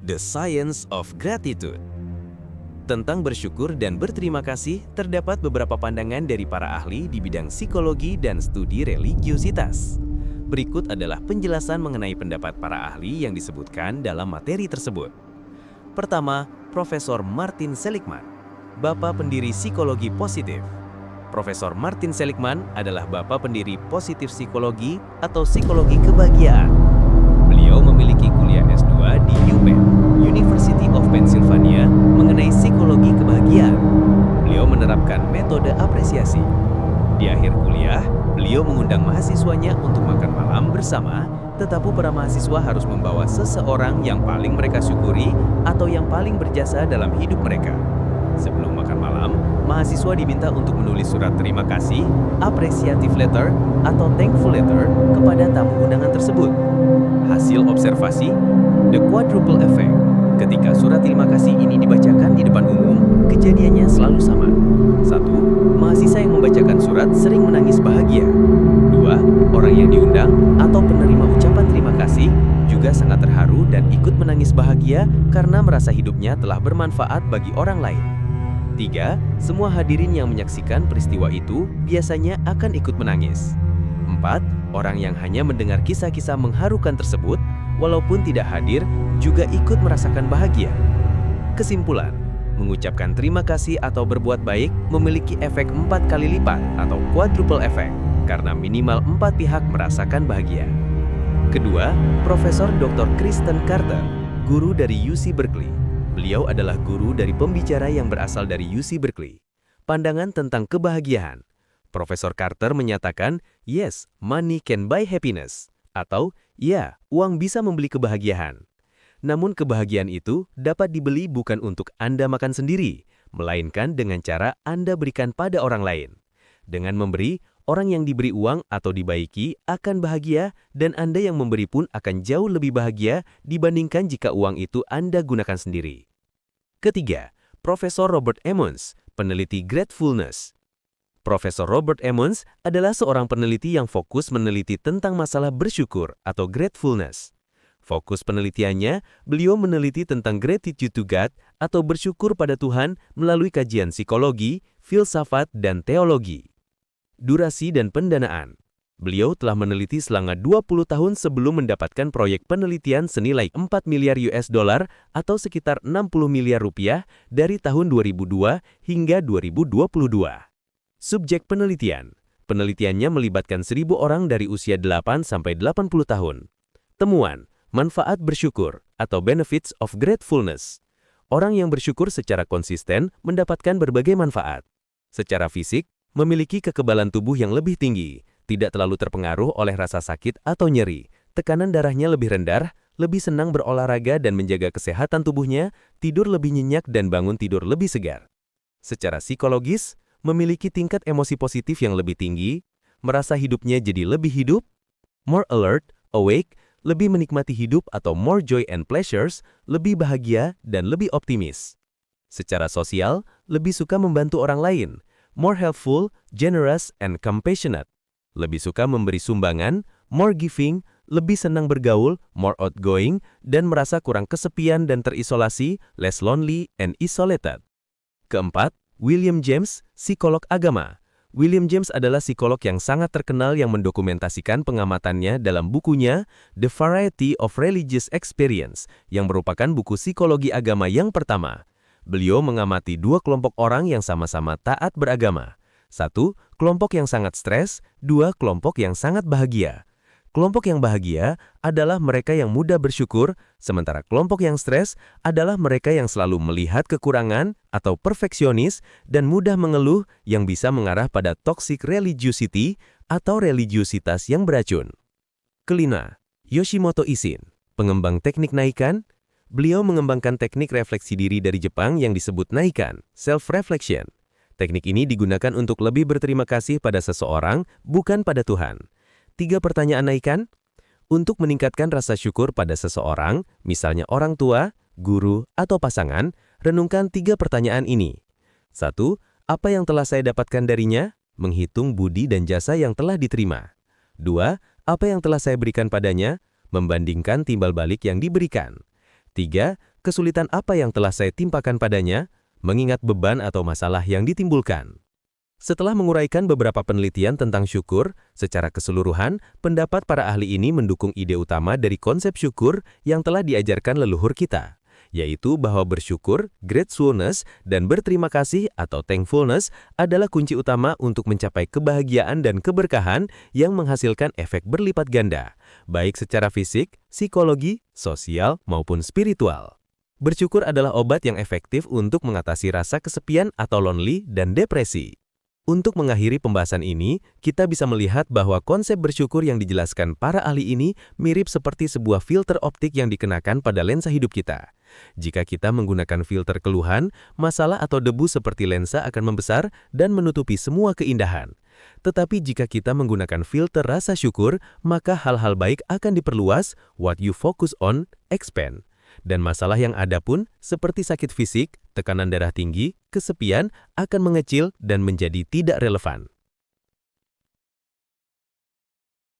The Science of Gratitude. Tentang bersyukur dan berterima kasih, terdapat beberapa pandangan dari para ahli di bidang psikologi dan studi religiusitas. Berikut adalah penjelasan mengenai pendapat para ahli yang disebutkan dalam materi tersebut. Pertama, Profesor Martin Seligman, Bapak pendiri Psikologi Positif. Profesor Martin Seligman adalah Bapak pendiri Positif Psikologi atau Psikologi Kebahagiaan. Beliau memiliki kuliah S2 di UPenn, University of Pennsylvania, mengenai psikologi kebahagiaan. Beliau menerapkan metode apresiasi. Di akhir kuliah, beliau mengundang mahasiswanya untuk makan malam bersama, tetapi para mahasiswa harus membawa seseorang yang paling mereka syukuri atau yang paling berjasa dalam hidup mereka. Sebelum makan malam, mahasiswa diminta untuk menulis surat terima kasih, appreciative letter, atau thankful letter kepada tamu undangan tersebut. Hasil observasi, the quadruple effect. Ketika surat terima kasih ini dibacakan di depan umum, kejadiannya selalu sama. 1. Mahasiswa yang membacakan surat sering menangis bahagia. 2. Orang yang diundang atau penerima ucapan terima kasih juga sangat terharu dan ikut menangis bahagia karena merasa hidupnya telah bermanfaat bagi orang lain. 3. Semua hadirin yang menyaksikan peristiwa itu biasanya akan ikut menangis. 4. Orang yang hanya mendengar kisah-kisah mengharukan tersebut, walaupun tidak hadir, juga ikut merasakan bahagia. Kesimpulan, mengucapkan terima kasih atau berbuat baik memiliki efek 4 kali lipat atau quadruple effect, karena minimal 4 pihak merasakan bahagia. Kedua, Profesor Dr. Kristen Carter, guru dari UC Berkeley. Beliau adalah guru dari pembicara yang berasal dari UC Berkeley. Pandangan tentang kebahagiaan. Profesor Carter menyatakan, yes, money can buy happiness. Atau, ya, uang bisa membeli kebahagiaan. Namun kebahagiaan itu dapat dibeli bukan untuk Anda makan sendiri, melainkan dengan cara Anda berikan pada orang lain. Dengan memberi, orang yang diberi uang atau dibaiki akan bahagia dan Anda yang memberi pun akan jauh lebih bahagia dibandingkan jika uang itu Anda gunakan sendiri. Ketiga, Profesor Robert Emmons, peneliti Gratefulness. Profesor Robert Emmons adalah seorang peneliti yang fokus meneliti tentang masalah bersyukur atau gratefulness. Fokus penelitiannya, beliau meneliti tentang gratitude to God atau bersyukur pada Tuhan melalui kajian psikologi, filsafat, dan teologi. Durasi dan pendanaan. Beliau telah meneliti selama 20 tahun sebelum mendapatkan proyek penelitian senilai 4 miliar US dollar atau sekitar 60 miliar rupiah dari tahun 2002 hingga 2022. Subjek penelitian. Penelitiannya melibatkan 1.000 orang dari usia 8 sampai 80 tahun. Temuan, manfaat bersyukur atau benefits of gratefulness. Orang yang bersyukur secara konsisten mendapatkan berbagai manfaat. Secara fisik, memiliki kekebalan tubuh yang lebih tinggi, tidak terlalu terpengaruh oleh rasa sakit atau nyeri, tekanan darahnya lebih rendah, lebih senang berolahraga dan menjaga kesehatan tubuhnya, tidur lebih nyenyak dan bangun tidur lebih segar. Secara psikologis, memiliki tingkat emosi positif yang lebih tinggi, merasa hidupnya jadi lebih hidup, more alert, awake, lebih menikmati hidup atau more joy and pleasures, lebih bahagia dan lebih optimis. Secara sosial, lebih suka membantu orang lain, more helpful, generous, and compassionate. Lebih suka memberi sumbangan, more giving, lebih senang bergaul, more outgoing, dan merasa kurang kesepian dan terisolasi, less lonely and isolated. Keempat, William James, psikolog agama. William James adalah psikolog yang sangat terkenal yang mendokumentasikan pengamatannya dalam bukunya The Variety of Religious Experience, yang merupakan buku psikologi agama yang pertama. Beliau mengamati 2 kelompok orang yang sama-sama taat beragama. 1. Kelompok yang sangat stres, 2. Kelompok yang sangat bahagia. Kelompok yang bahagia adalah mereka yang mudah bersyukur, sementara kelompok yang stres adalah mereka yang selalu melihat kekurangan atau perfeksionis dan mudah mengeluh yang bisa mengarah pada toxic religiosity atau religiusitas yang beracun. Kelima, Yoshimoto Ishin, pengembang teknik Naikan. Beliau mengembangkan teknik refleksi diri dari Jepang yang disebut Naikan, self-reflection. Teknik ini digunakan untuk lebih berterima kasih pada seseorang, bukan pada Tuhan. 3 pertanyaan Naikan. Untuk meningkatkan rasa syukur pada seseorang, misalnya orang tua, guru, atau pasangan, renungkan 3 pertanyaan ini. 1. Apa yang telah saya dapatkan darinya? Menghitung budi dan jasa yang telah diterima. 2. Apa yang telah saya berikan padanya? Membandingkan timbal balik yang diberikan. 3. Kesulitan apa yang telah saya timpakan padanya? Mengingat beban atau masalah yang ditimbulkan. Setelah menguraikan beberapa penelitian tentang syukur, secara keseluruhan, pendapat para ahli ini mendukung ide utama dari konsep syukur yang telah diajarkan leluhur kita, yaitu bahwa bersyukur, gratefulness, dan berterima kasih atau thankfulness adalah kunci utama untuk mencapai kebahagiaan dan keberkahan yang menghasilkan efek berlipat ganda, baik secara fisik, psikologi, sosial, maupun spiritual. Bersyukur adalah obat yang efektif untuk mengatasi rasa kesepian atau lonely dan depresi. Untuk mengakhiri pembahasan ini, kita bisa melihat bahwa konsep bersyukur yang dijelaskan para ahli ini mirip seperti sebuah filter optik yang dikenakan pada lensa hidup kita. Jika kita menggunakan filter keluhan, masalah atau debu seperti lensa akan membesar dan menutupi semua keindahan. Tetapi jika kita menggunakan filter rasa syukur, maka hal-hal baik akan diperluas, what you focus on, expand. Dan masalah yang ada pun, seperti sakit fisik, tekanan darah tinggi, kesepian, akan mengecil dan menjadi tidak relevan.